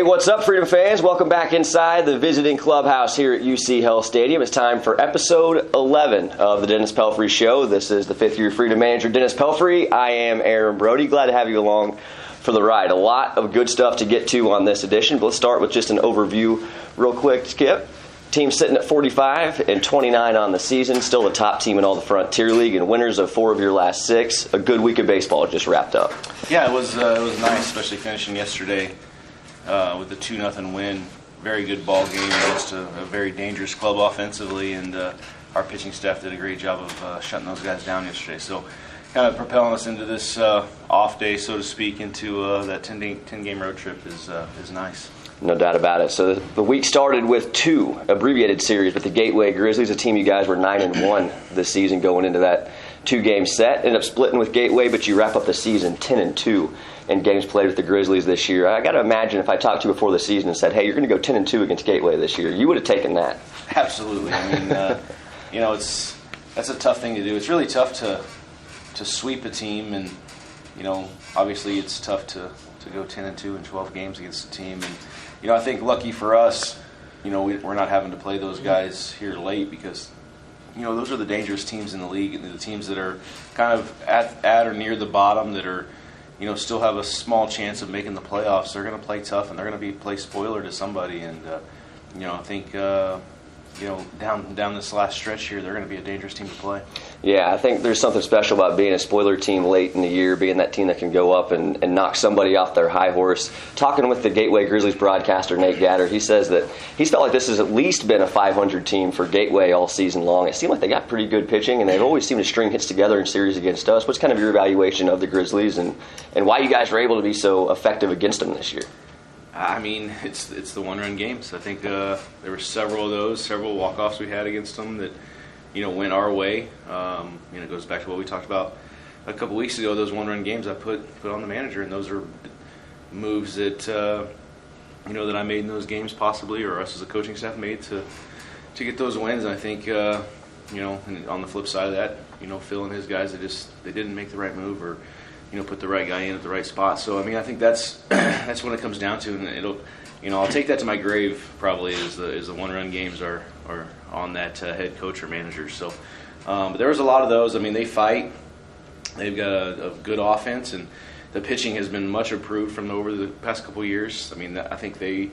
Hey, what's up, Freedom fans? Welcome back inside the visiting clubhouse here at UC Health Stadium. It's time for episode 11 of the Dennis Pelfrey Show. This is the fifth-year Freedom Manager, Dennis Pelfrey. I am Aaron Brodie. Glad to have you along for the ride. A lot of good stuff to get to on this edition, but let's start with just an overview real quick, Skip. Team sitting at 45 and 29 on the season, still the top team in all the Frontier League and winners of 4 of your last 6. A good week of baseball just wrapped up. Yeah, it was nice, especially finishing yesterday with the 2-0 win. Very good ball game against a very dangerous club offensively, and our pitching staff did a great job of shutting those guys down yesterday. So kind of propelling us into this off day, so to speak, into that 10-game road trip is nice. No doubt about it. So the week started with 2 abbreviated series with the Gateway Grizzlies, a team you guys were 9-1 this season going into that 2-game set. Ended up splitting with Gateway, but you wrap up the season 10-2 in games played with the Grizzlies this year. I got to imagine if I talked to you before the season and said, hey, you're going to go 10-2 against Gateway this year, you would have taken that. Absolutely. I mean, that's a tough thing to do. It's really tough to sweep a team, and, obviously it's tough to go 10-2 in 12 games against a team. And, I think lucky for us, we're not having to play those guys here late because, those are the dangerous teams in the league, and the teams that are kind of at or near the bottom that are, still have a small chance of making the playoffs. They're going to play tough, and they're going to play spoiler to somebody. And, I think, down this last stretch here, they're going to be a dangerous team to play. Yeah, I think there's something special about being a spoiler team late in the year, being that team that can go up and knock somebody off their high horse. Talking with the Gateway Grizzlies broadcaster, Nate Gatter, he says that he's felt like this has at least been a 500 team for Gateway all season long. It seemed like they got pretty good pitching, and they've always seemed to string hits together in series against us. What's kind of your evaluation of the Grizzlies and why you guys were able to be so effective against them this year? I mean, it's the one-run games. I think there were several of those, several walk-offs we had against them that, went our way. It goes back to what we talked about a couple weeks ago, those one-run games I put on the manager, and those are moves that, that I made in those games possibly, or us as a coaching staff made to get those wins. And I think, and on the flip side of that, Phil and his guys, they didn't make the right move or, put the right guy in at the right spot. So, I mean, I think that's what it comes down to, and it'll, I'll take that to my grave probably is the one-run games are on that head coach or manager. So, but there was a lot of those. I mean, they fight. They've got a good offense, and the pitching has been much improved from over the past couple of years. I mean, I think they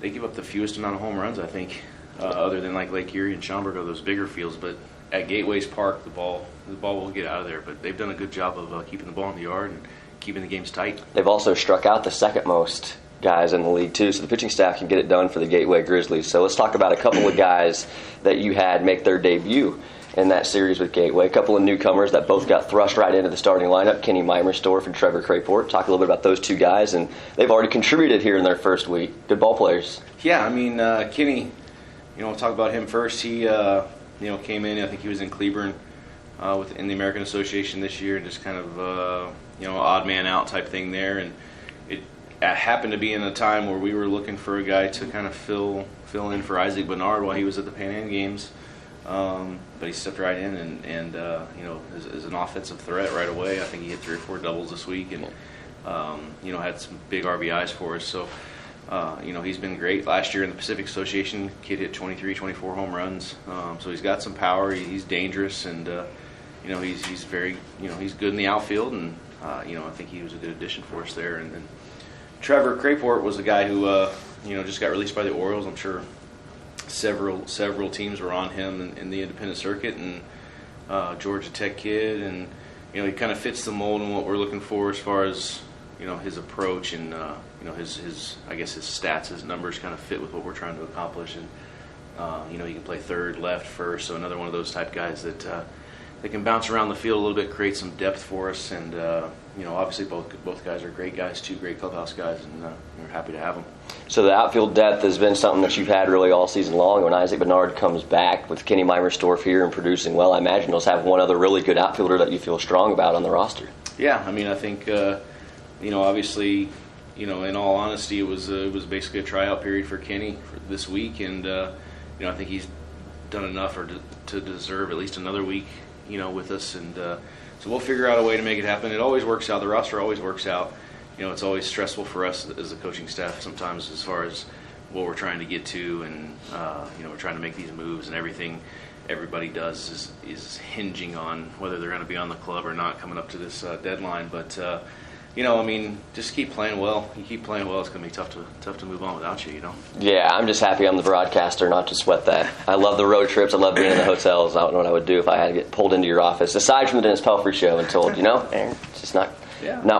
give up the fewest amount of home runs, I think, other than like Lake Erie and Schaumburg or those bigger fields. But at Gateway's Park, the ball will get out of there. But they've done a good job of keeping the ball in the yard and keeping the games tight. They've also struck out the second most guys in the league too, so the pitching staff can get it done for the Gateway Grizzlies. So let's talk about a couple of guys that you had make their debut in that series with Gateway. A couple of newcomers that both got thrust right into the starting lineup, Kenny Meimersdorf and Trevor Crayport. Talk a little bit about those two guys, and they've already contributed here in their first week. Good ball players. Yeah, I mean, Kenny, we'll talk about him first. He, came in, I think he was in Cleburne in the American Association this year, and just kind of, odd man out type thing there. And it happened to be in a time where we were looking for a guy to kind of fill in for Isaac Bernard while he was at the Pan Am Games. But he stepped right in and is an offensive threat right away. I think he hit 3 or 4 doubles this week and, had some big RBIs for us. So, he's been great. Last year in the Pacific Association, kid hit 23, 24 home runs. So he's got some power. He's dangerous, and, he's very, he's good in the outfield, and, I think he was a good addition for us there. And then Trevor Crayport was a guy who, just got released by the Orioles. I'm sure several teams were on him in the independent circuit, and Georgia Tech kid, and he kind of fits the mold in what we're looking for as far as his approach and his I guess his stats, his numbers kind of fit with what we're trying to accomplish, and he can play third, left, first, so another one of those type guys that they can bounce around the field a little bit, create some depth for us, and obviously both guys are great guys, 2 great clubhouse guys, and we're happy to have them. So the outfield depth has been something that you've had really all season long. When Isaac Bernard comes back with Kenny Meimersdorf here and producing well, I imagine you'll have one other really good outfielder that you feel strong about on the roster. Yeah, I mean, I think obviously, in all honesty, it was basically a tryout period for Kenny for this week, and I think he's done enough to deserve at least another week, with us, and so we'll figure out a way to make it happen. It always works out. The roster always works out. it's always stressful for us as a coaching staff sometimes as far as what we're trying to get to, and we're trying to make these moves, and everything everybody does is hinging on whether they're going to be on the club or not coming up to this deadline. But just keep playing well. You keep playing well, it's going to be tough to move on without you. Yeah, I'm just happy I'm the broadcaster, not to sweat that. I love the road trips. I love being in the hotels. I don't know what I would do if I had to get pulled into your office, aside from the Dennis Pelfrey Show, and told, Aaron, it's just not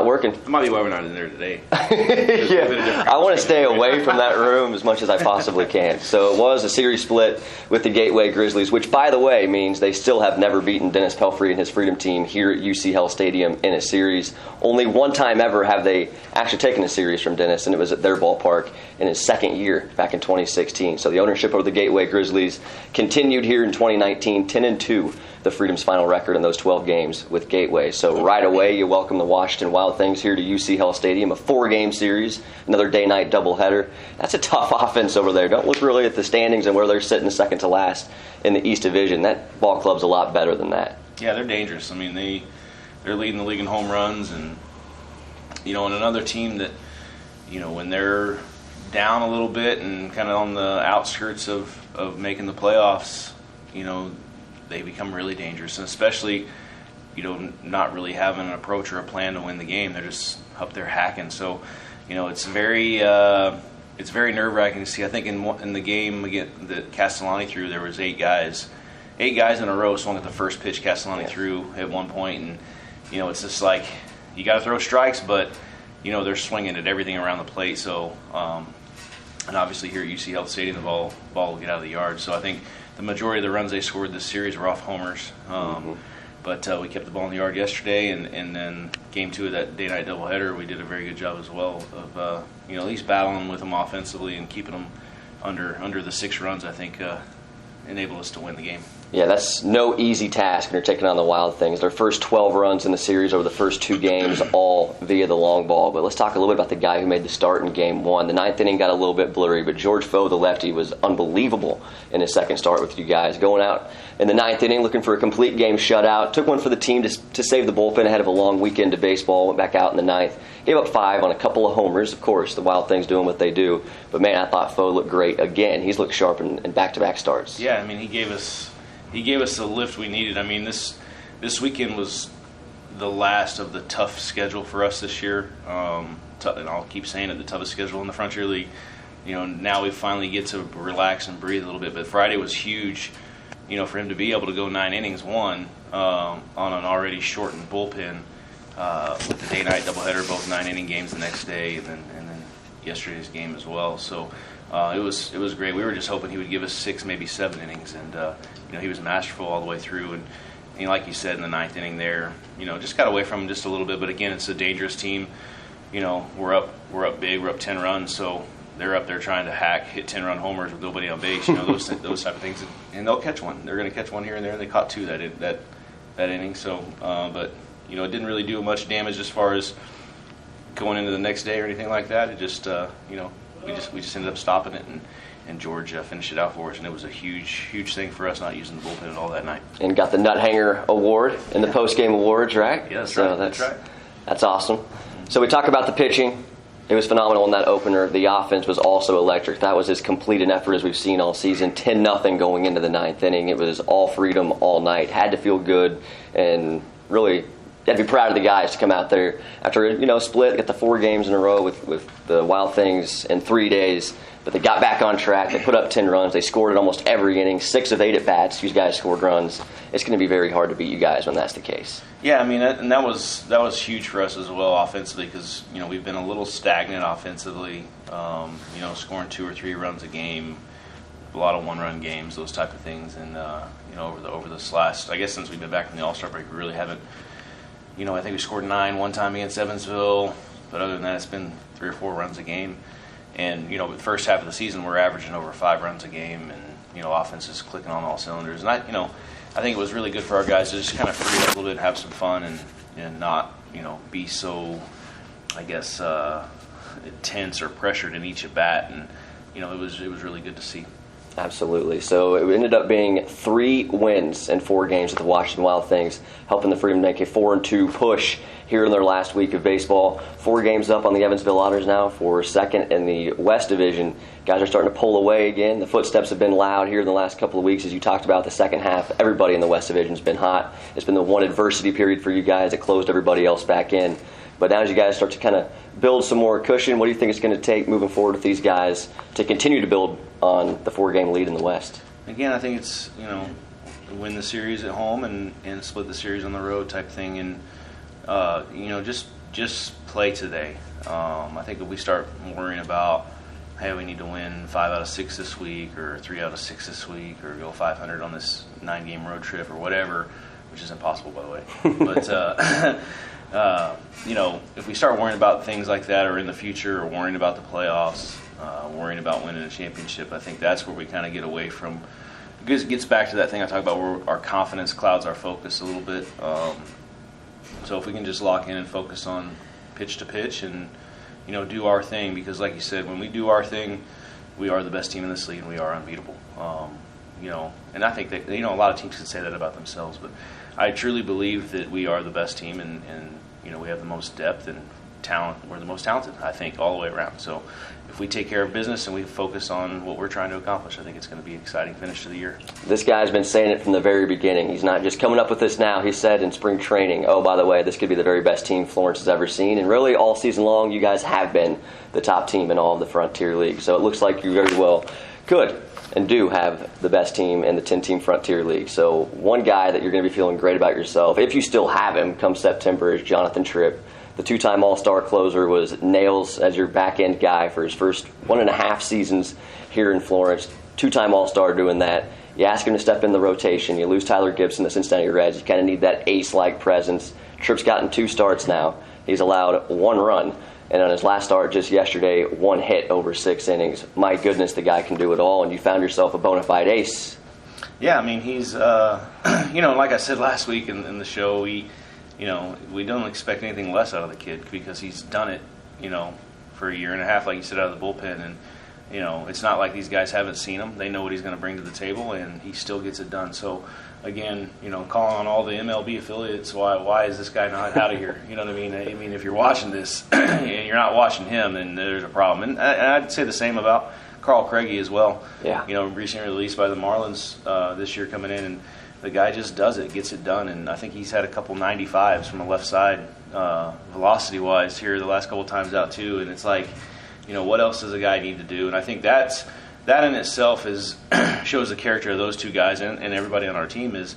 working. That might be why we're not in there today. Yeah, I want to stay away from that room as much as I possibly can. So it was a series split with the Gateway Grizzlies, which, by the way, means they still have never beaten Dennis Pelfrey and his Freedom team here at UC Hell Stadium in a series. Only one time ever have they actually taken a series from Dennis, and it was at their ballpark in his second year back in 2016. So the ownership of the Gateway Grizzlies continued here in 2019, 10-2. The Freedom's final record in those 12 games with Gateway. So right away, you welcome the Washington Wild Things here to UC Hell Stadium, a 4-game series, another day-night doubleheader. That's a tough offense over there. Don't look really at the standings and where they're sitting second to last in the East Division. That ball club's a lot better than that. Yeah, they're dangerous. I mean, they're leading the league in home runs, and and another team that, when they're down a little bit and kind of on the outskirts of making the playoffs, they become really dangerous, and especially, not really having an approach or a plan to win the game. They're just up there hacking. So, it's very nerve-wracking to see. I think in the game that Castellani threw, there was 8 guys in a row swung at the first pitch Castellani threw at one point, and it's just like you got to throw strikes, but they're swinging at everything around the plate. So, and obviously here at UC Health Stadium, the ball will get out of the yard. So I think the majority of the runs they scored this series were off homers. But we kept the ball in the yard yesterday, and then game 2 of that day-night doubleheader, we did a very good job as well of at least battling with them offensively and keeping them under the 6 runs. I think enabled us to win the game. Yeah, that's no easy task when you're taking on the Wild Things. Their first 12 runs in the series over the first 2 games, all via the long ball. But let's talk a little bit about the guy who made the start in Game 1. The 9th inning got a little bit blurry, but George Foe, the lefty, was unbelievable in his second start with you guys. Going out in the 9th inning, looking for a complete game shutout. Took one for the team to save the bullpen ahead of a long weekend of baseball. Went back out in the 9th. Gave up 5 on a couple of homers. Of course, the Wild Things doing what they do. But, man, I thought Foe looked great again. He's looked sharp in back-to-back starts. Yeah, I mean, he gave us the lift we needed. I mean, this weekend was the last of the tough schedule for us this year. And I'll keep saying it, the toughest schedule in the Frontier League. Now we finally get to relax and breathe a little bit. But Friday was huge, for him to be able to go 9 innings, on an already shortened bullpen with the day-night doubleheader, both 9-inning games the next day, and then yesterday's game as well. So it was great. We were just hoping he would give us 6, maybe 7 innings, and he was masterful all the way through. And like you said, in the 9th inning there, just got away from him just a little bit. But again, it's a dangerous team. We're up big. We're up 10 runs, so they're up there trying to hit 10-run homers with nobody on base. Those type of things, and they'll catch one. They're going to catch one here and there. And they caught 2 that inning. So, but it didn't really do much damage as far as going into the next day or anything like that. It just we just ended up stopping it, and George finished it out for us, and it was a huge thing for us not using the bullpen at all that night. And got the Nut Hanger Award in the post-game awards, right? Yes, so that's right. That's awesome. So we talk about the pitching. It was phenomenal in that opener. The offense was also electric. That was as complete an effort as we've seen all season. 10-0 going into the 9th inning. It was all freedom all night. Had to feel good, and really you had to be proud of the guys to come out there after split, get the 4 games in a row with the Wild Things in 3 days. But they got back on track. They put up 10 runs. They scored at almost every inning. 6 of 8 at bats. You guys scored runs. It's going to be very hard to beat you guys when that's the case. Yeah, I mean, and that was huge for us as well offensively, because we've been a little stagnant offensively. Scoring 2 or 3 runs a game, a lot of 1-run games, those type of things. And over this last, I guess since we've been back from the All-Star break, we really haven't. I think we scored 9 one time against Evansville, but other than that, it's been 3 or 4 runs a game. And, the first half of the season, we're averaging over 5 runs a game, and, offense is clicking on all cylinders. And, I think it was really good for our guys to just kind of free up a little bit, have some fun, and not, be so, I guess, tense or pressured in each at bat. And, it was really good to see. Absolutely. So it ended up being 3 wins in 4 games with the Washington Wild Things, helping the Freedom make a 4-2 push here in their last week of baseball. 4 games up on the Evansville Otters now for second in the West Division. Guys are starting to pull away again. The footsteps have been loud here in the last couple of weeks. As you talked about, the second half, everybody in the West Division has been hot. It's been the one adversity period for you guys that closed everybody else back in. But now as you guys start to kind of build some more cushion, what do you think it's going to take moving forward with these guys to continue to build on the 4-game lead in the West? Again, I think it's, win the series at home and split the series on the road type thing. And, just play today. I think if we start worrying about, hey, we need to win 5 out of 6 this week or 3 out of 6 this week or go 500 on this 9-game road trip or whatever, which is impossible, by the way. But, if we start worrying about things like that or in the future or worrying about the playoffs, worrying about winning a championship, I think that's where we kind of get away from. It gets back to that thing I talked about where our confidence clouds our focus a little bit. So if we can just lock in and focus on pitch to pitch and, do our thing, because like you said, when we do our thing, we are the best team in this league and we are unbeatable. And I think that, a lot of teams can say that about themselves, but I truly believe that we are the best team and we have the most depth and talent. We're the most talented, I think, all the way around. So if we take care of business and we focus on what we're trying to accomplish, I think it's going to be an exciting finish to the year. This guy's been saying it from the very beginning. He's not just coming up with this now. He said in spring training, oh, by the way, this could be the very best team Florence has ever seen. And really, all season long, you guys have been the top team in all of the Frontier League. So it looks like you very well could and do have the best team in the 10-team Frontier League. So one guy that you're going to be feeling great about yourself, if you still have him come September, is Jonathan Tripp. The 2-time All-Star closer was nails as your back-end guy for his first 1.5 seasons here in Florence. 2-time All-Star doing that. You ask him to step in the rotation. You lose Tyler Gibson, the Cincinnati Reds. You kind of need that ace-like presence. Tripp's gotten 2 starts now. He's allowed 1 run. And on his last start just yesterday, 1 hit over 6 innings. My goodness, the guy can do it all. And you found yourself a bona fide ace. Yeah, I mean, he's, like I said last week in the show, we don't expect anything less out of the kid because he's done it, for a year and a half, like you said, out of the bullpen. And, it's not like these guys haven't seen him. They know what he's going to bring to the table, and he still gets it done. So, again, calling on all the MLB affiliates, why is this guy not out of here? You know what I mean? I mean, if you're watching this and you're not watching him, then there's a problem. And I'd say the same about Carl Craigie as well. Yeah. Recently released by the Marlins this year coming in, and the guy just does it, gets it done. And I think he's had a couple 95s from the left side velocity-wise here the last couple times out too. And it's like, what else does a guy need to do? And I think that in itself shows the character of those 2 guys and everybody on our team is,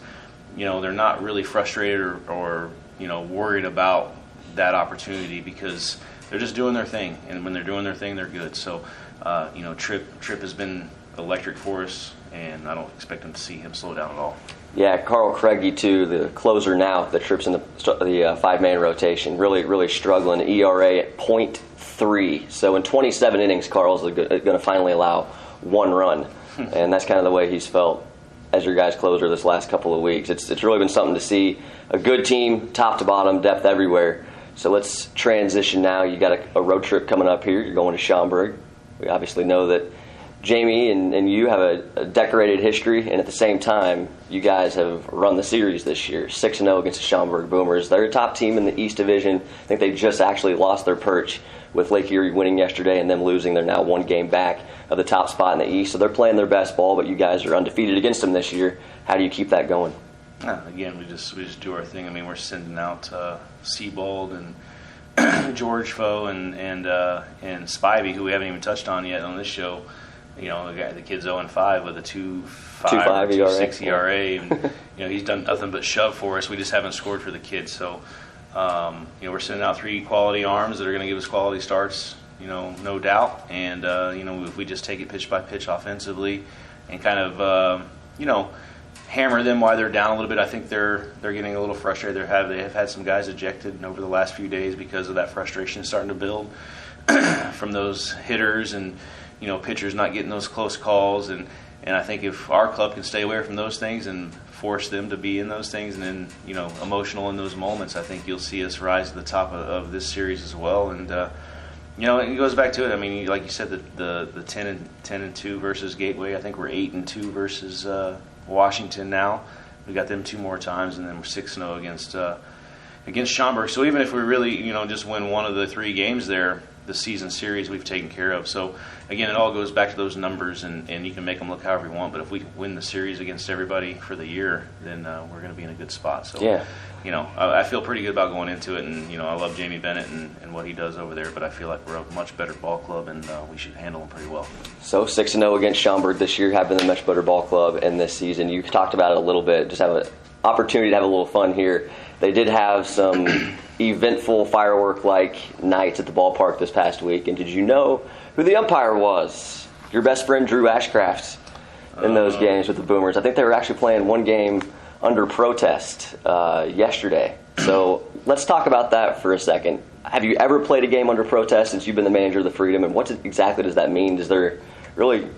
they're not really frustrated or worried about that opportunity because they're just doing their thing. And when they're doing their thing, they're good. So, Tripp has been electric for us, and I don't expect him to see him slow down at all. Yeah, Carl Craigie, too, the closer now that Tripp's in the 5-man rotation, really struggling. ERA at .3. So in 27 innings, Carl's going to finally allow 1 run. And that's kind of the way he's felt as your guys' closer this last couple of weeks. It's really been something to see. A good team, top to bottom, depth everywhere. So let's transition now. You got a road trip coming up here. You're going to Schaumburg. We obviously know that Jamie and you have a decorated history, and at the same time, you guys have run the series this year, 6-0 against the Schaumburg Boomers. They're a top team in the East Division. I think they just actually lost their perch with Lake Erie winning yesterday and them losing. They're now 1 game back of the top spot in the East, so they're playing their best ball, but you guys are undefeated against them this year. How do you keep that going? Again, we just do our thing. I mean, we're sending out Seabold and George Foe and Spivey, who we haven't even touched on yet on this show. The kid's 0-5 with a 2.5 or 2.6 ERA, and he's done nothing but shove for us. We just haven't scored for the kids. So, we're sending out 3 quality arms that are going to give us quality starts, no doubt. And if we just take it pitch by pitch offensively, and kind of hammer them while they're down a little bit. I think they're getting a little frustrated. They have had some guys ejected over the last few days because of that frustration starting to build from those hitters and pitchers not getting those close calls. And I think if our club can stay away from those things and force them to be in those things and then emotional in those moments, I think you'll see us rise to the top of this series as well. And It goes back to it. I mean, like you said, the 10-2 versus Gateway. I think we're 8-2 versus Washington now. We got them 2 more times, and then we're 6-0 against Schaumburg. So even if we really, just win one of the 3 games there, the season series we've taken care of. So again, it all goes back to those numbers, and you can make them look however you want. But if we win the series against everybody for the year, then we're going to be in a good spot. So yeah. I feel pretty good about going into it, and I love Jamie Bennett and what he does over there. But I feel like we're a much better ball club, and we should handle them pretty well. So 6-0 against Schaumburg this year, have been the much better ball club in this season. You talked about it a little bit. Just have an opportunity to have a little fun here. They did have some eventful firework-like nights at the ballpark this past week. And did you know who the umpire was? Your best friend, Drew Ashcraft, in those games with the Boomers. I think they were actually playing one game under protest yesterday. So let's talk about that for a second. Have you ever played a game under protest since you've been the manager of the Freedom? And what exactly does that mean? Does there really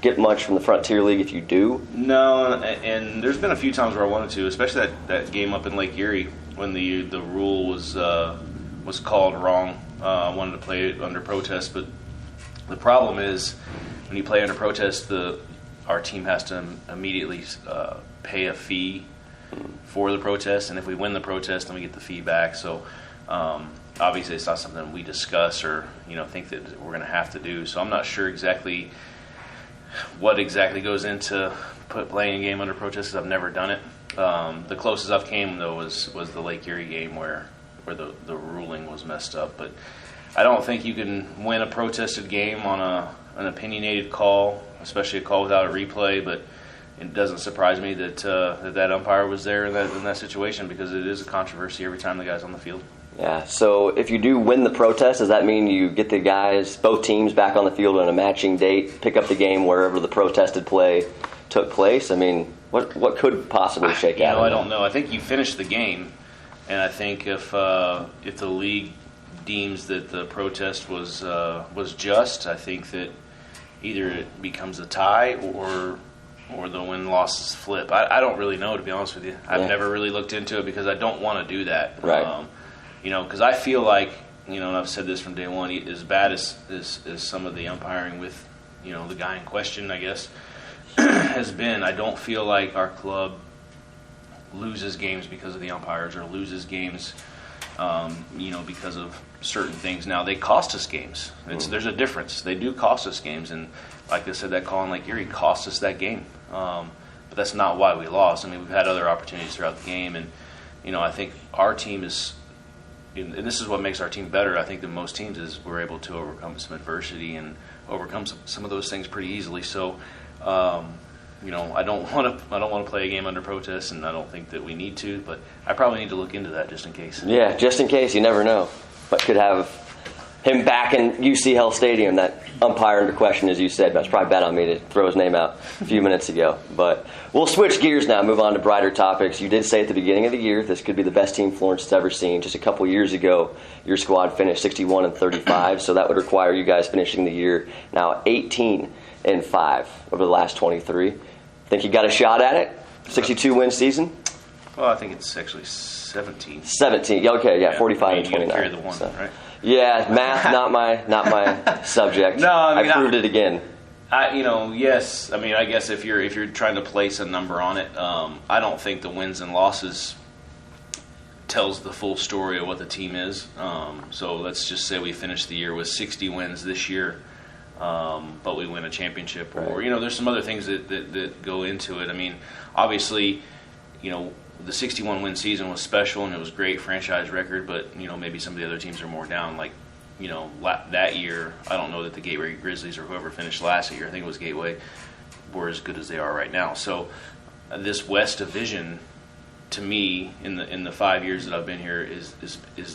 get much from the Frontier League if you do? No, and there's been a few times where I wanted to, especially that game up in Lake Erie when the rule was called wrong. I wanted to play it under protest, but the problem is when you play under protest, our team has to immediately pay a fee for the protest, and if we win the protest, then we get the fee back. So obviously it's not something we discuss or think that we're going to have to do. So I'm not sure exactly what exactly goes into playing a game under protest, because I've never done it. The closest I've came, though, was the Lake Erie game where the ruling was messed up. But I don't think you can win a protested game on an opinionated call, especially a call without a replay. But it doesn't surprise me that umpire was there in that situation, because it is a controversy every time the guy's on the field. Yeah, so if you do win the protest, does that mean you get the guys, both teams, back on the field on a matching date, pick up the game wherever the protested play took place? I mean, what could possibly shake out? I don't know. I think you finish the game, and I think if the league deems that the protest was just, I think that either it becomes a tie or the win-losses flip. I don't really know, to be honest with you. I've never really looked into it because I don't want to do that. Right. Because I feel like, and I've said this from day one, as bad as some of the umpiring with, the guy in question, I guess, has been, I don't feel like our club loses games because of the umpires or loses games, because of certain things. Now, they cost us games. There's a difference. They do cost us games, and like I said, that call in Lake Erie cost us that game. But that's not why we lost. I mean, we've had other opportunities throughout the game, and, I think our team is, and this is what makes our team better, I think, than most teams, is we're able to overcome some adversity and overcome some of those things pretty easily. So, I don't want to play a game under protest, and I don't think that we need to, but I probably need to look into that just in case. Yeah, just in case. You never know. But could have him back in UC Health Stadium, that umpire under question, as you said. That's probably bad on me to throw his name out a few minutes ago. But we'll switch gears now, move on to brighter topics. You did say at the beginning of the year this could be the best team Florence has ever seen. Just a couple years ago, your squad finished 61-35, so that would require you guys finishing the year now 18-5 over the last 23. Think you got a shot at it? 62-win season? Well, I think it's actually 17. 17. Okay, yeah, 45-29. You carry the one, right? Yeah, math not my subject. No, I proved it again. Yes. I mean, I guess if you're trying to place a number on it, I don't think the wins and losses tells the full story of what the team is. So let's just say we finish the year with 60 wins this year, but we win a championship, or there's some other things that go into it. I mean, obviously, the 61-win season was special, and it was a great franchise record, but, maybe some of the other teams are more down. Like, that year, I don't know that the Gateway Grizzlies or whoever finished last year, I think it was Gateway, were as good as they are right now. So this West Division, to me, in the 5 years that I've been here, is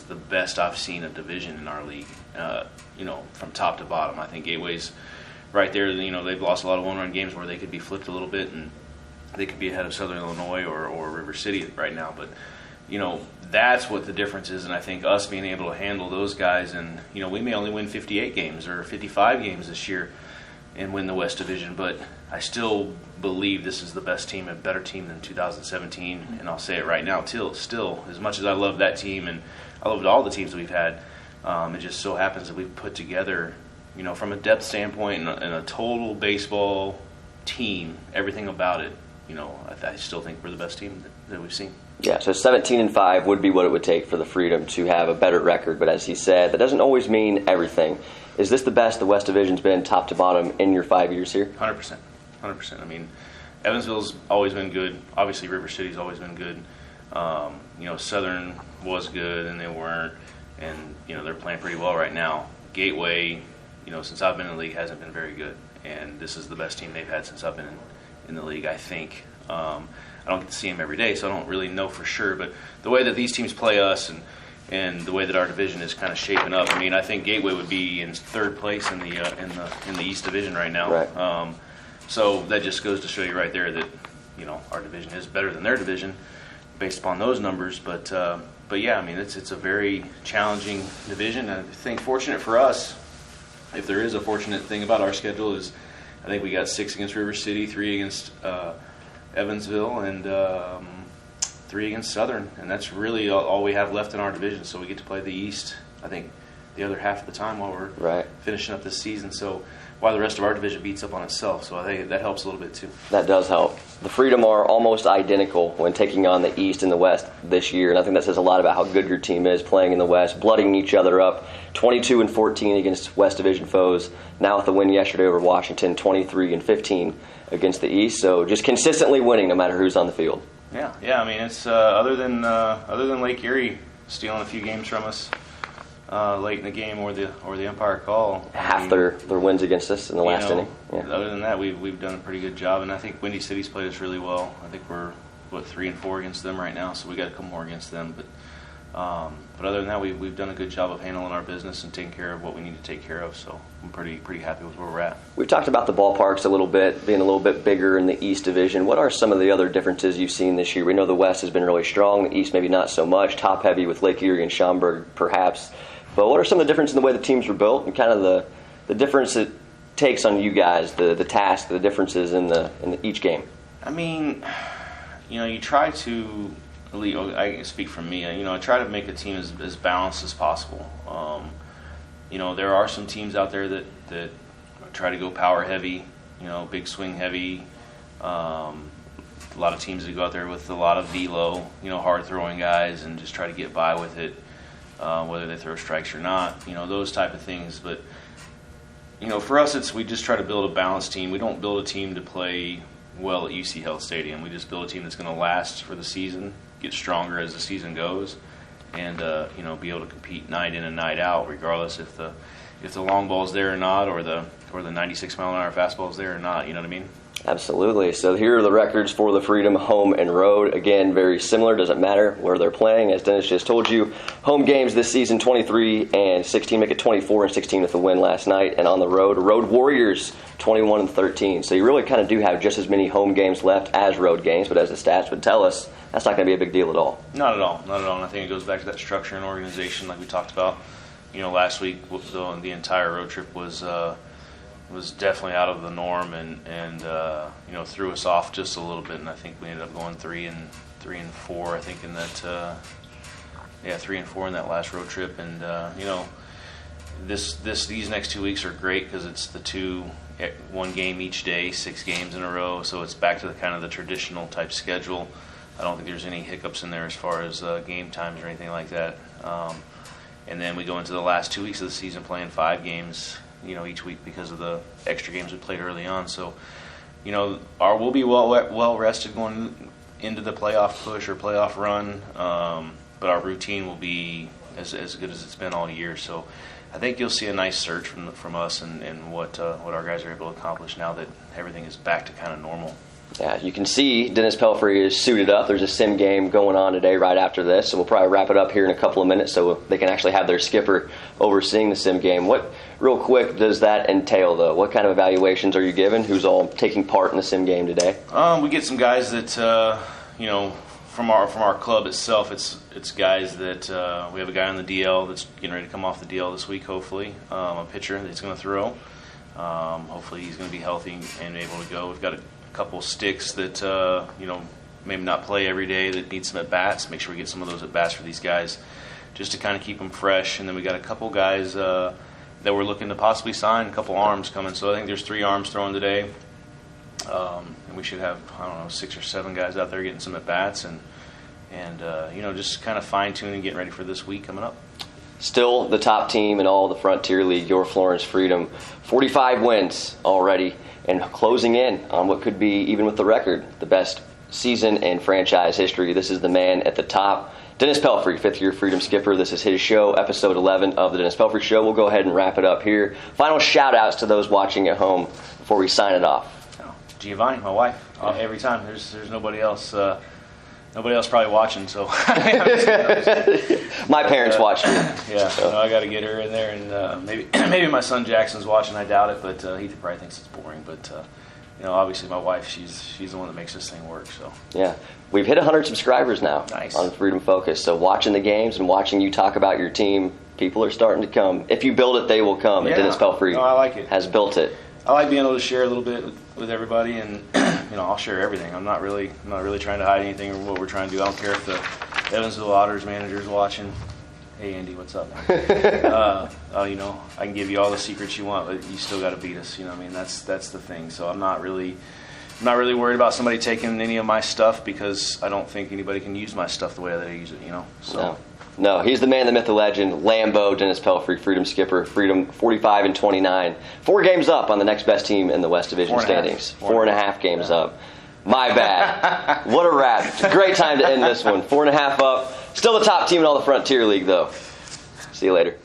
the best I've seen a division in our league, from top to bottom. I think Gateway's right there. They've lost a lot of one-run games where they could be flipped a little bit, and they could be ahead of Southern Illinois or River City right now. But, that's what the difference is. And I think us being able to handle those guys, and, we may only win 58 games or 55 games this year and win the West Division. But I still believe this is the best team, a better team than 2017. And I'll say it right now, still, as much as I love that team and I loved all the teams that we've had, It just so happens that we've put together, from a depth standpoint and a total baseball team, everything about it, I still think we're the best team that we've seen. Yeah, so 17-5 would be what it would take for the Freedom to have a better record. But as he said, that doesn't always mean everything. Is this the best the West Division's been top to bottom in your 5 years here? 100%. 100%. I mean, Evansville's always been good. Obviously, River City's always been good. Southern was good, and they weren't. And, they're playing pretty well right now. Gateway, since I've been in the league, hasn't been very good. And this is the best team they've had since I've been in the league, I think. I don't get to see them every day, so I don't really know for sure. But the way that these teams play us and the way that our division is kind of shaping up, I think Gateway would be in third place in the East Division right now. Right. So that just goes to show you right there that our division is better than their division based upon those numbers. But yeah, it's a very challenging division. I think fortunate for us, if there is a fortunate thing about our schedule, is I think we got 6 against River City, 3 against Evansville, and 3 against Southern, and that's really all we have left in our division. So we get to play the East, I think, the other half of the time while we're finishing up this season. So while the rest of our division beats up on itself, so I think that helps a little bit too. That does help. The Freedom are almost identical when taking on the East and the West this year, and I think that says a lot about how good your team is playing in the West, blooding each other up. 22-14 against West Division foes. Now with the win yesterday over Washington, 23-15 against the East. So just consistently winning no matter who's on the field. Yeah. It's other than Lake Erie stealing a few games from us late in the game or the umpire call. Half their wins against us in the last inning. Yeah. Other than that, we've done a pretty good job, and I think Windy City's played us really well. I think we're 3-4 against them right now, so we got to come more against them. But other than that, we've done a good job of handling our business and taking care of what we need to take care of. So I'm pretty happy with where we're at. We've talked about the ballparks a little bit, being a little bit bigger in the East Division. What are some of the other differences you've seen this year? We know the West has been really strong, the East maybe not so much, top heavy with Lake Erie and Schaumburg perhaps. But what are some of the differences in the way the teams are built and kind of the difference it takes on you guys, the task, the differences in each game? You try to. I can speak for me. I try to make a team as balanced as possible. There are some teams out there that try to go power heavy, big swing heavy. A lot of teams that go out there with a lot of velo, hard throwing guys, and just try to get by with it, whether they throw strikes or not. Those type of things. But for us, we just try to build a balanced team. We don't build a team to play well at UC Health Stadium. We just build a team that's going to last for the season, get stronger as the season goes, and be able to compete night in and night out, regardless if the long ball's there or not, or the 96-mile-an-hour fastball's there or not. You know what I mean? Absolutely. So here are the records for the Freedom, home and road. Again, very similar. Doesn't matter where they're playing. As Dennis just told you, home games this season 23-16, make it 24-16 with the win last night. And on the road Warriors 21-13. So you really kind of do have just as many home games left as road games. But as the stats would tell us, that's not going to be a big deal at all. Not at all. And I think it goes back to that structure and organization like we talked about. Last week the entire road trip was definitely out of the norm and threw us off just a little bit, and I think we ended up going 3-4. I think in that 3-4 in that last road trip, and these next 2 weeks are great because it's one game each day, 6 games in a row, so it's back to the traditional type schedule. I don't think there's any hiccups in there as far as game times or anything like that. And then we go into the last 2 weeks of the season playing 5 games. Each week because of the extra games we played early on. So, we'll be well rested going into the playoff push or playoff run. But our routine will be as good as it's been all year. So, I think you'll see a nice surge from us and what our guys are able to accomplish now that everything is back to kind of normal. Yeah, you can see Dennis Pelfrey is suited up. There's a sim game going on today right after this, so we'll probably wrap it up here in a couple of minutes so they can actually have their skipper overseeing the sim game. What, real quick, does that entail, though? What kind of evaluations are you given? Who's all taking part in the sim game today? We get some guys that, from our club itself, it's guys that we have a guy on the DL that's getting ready to come off the DL this week, hopefully, a pitcher that's going to throw. Hopefully he's going to be healthy and able to go. We've got a couple sticks that maybe not play every day that need some at bats. Make sure we get some of those at bats for these guys just to kind of keep them fresh. And then we got a couple guys that we're looking to possibly sign, a couple arms coming. So I think there's 3 arms thrown today. And we should have, I don't know, 6 or 7 guys out there getting some at-bats and just kind of fine-tuning, getting ready for this week coming up. Still the top team in all the Frontier League, your Florence Freedom. 45 wins already and closing in on what could be, even with the record, the best season in franchise history. This is the man at the top, Dennis Pelfrey, 5th-year Freedom skipper. This is his show, episode 11 of the Dennis Pelfrey Show. We'll go ahead and wrap it up here. Final shout-outs to those watching at home before we sign it off. Giovanni, my wife, every time. There's nobody else. Nobody else probably watching, so. My parents watch me. Yeah, so I got to get her in there, and maybe my son Jackson's watching. I doubt it, but he probably thinks it's boring. But obviously my wife, she's the one that makes this thing work. So. Yeah, we've hit 100 subscribers now. Nice. On Freedom Focus. So watching the games and watching you talk about your team, people are starting to come. If you build it, they will come. Yeah. And Dennis Pelfrey I like it. has built it. I like being able to share a little bit with everybody, and I'll share everything. I'm not really trying to hide anything or what we're trying to do. I don't care if the Evansville Otters manager's watching. Hey Andy, what's up, man? I can give you all the secrets you want, but you still got to beat us. You know what I mean? That's the thing. So I'm not really worried about somebody taking any of my stuff, because I don't think anybody can use my stuff the way that I use it. So. No, he's the man, the myth, the legend, Lambo, Dennis Pelfrey, Freedom skipper, Freedom 45-29. 4 games up on the next best team in the West Division standings. 4.5 games up. My bad. What a wrap. It's a great time to end this one. 4.5 up. Still the top team in all the Frontier League, though. See you later.